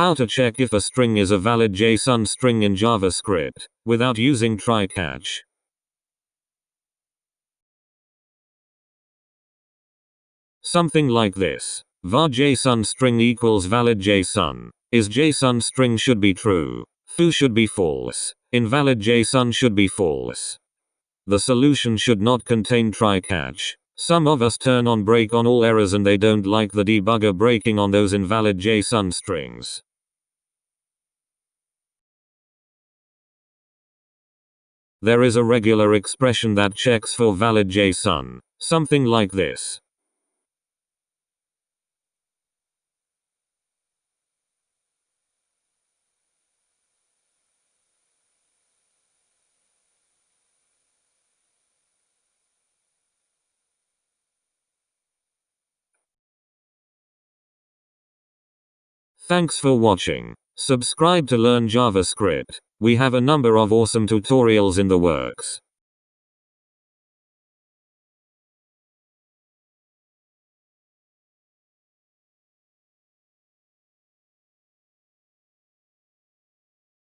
How to check if a string is a valid JSON string in JavaScript, without using try-catch. Something like this. var JSON string equals valid JSON. Is JSON string should be true. Foo should be false. Invalid JSON should be false. The solution should not contain try-catch. Some of us turn on break on all errors and they don't like the debugger breaking on those invalid JSON strings. There is a regular expression that checks for valid JSON. Something like this. Thanks for watching. Subscribe to learn JavaScript. We have a number of awesome tutorials in the works.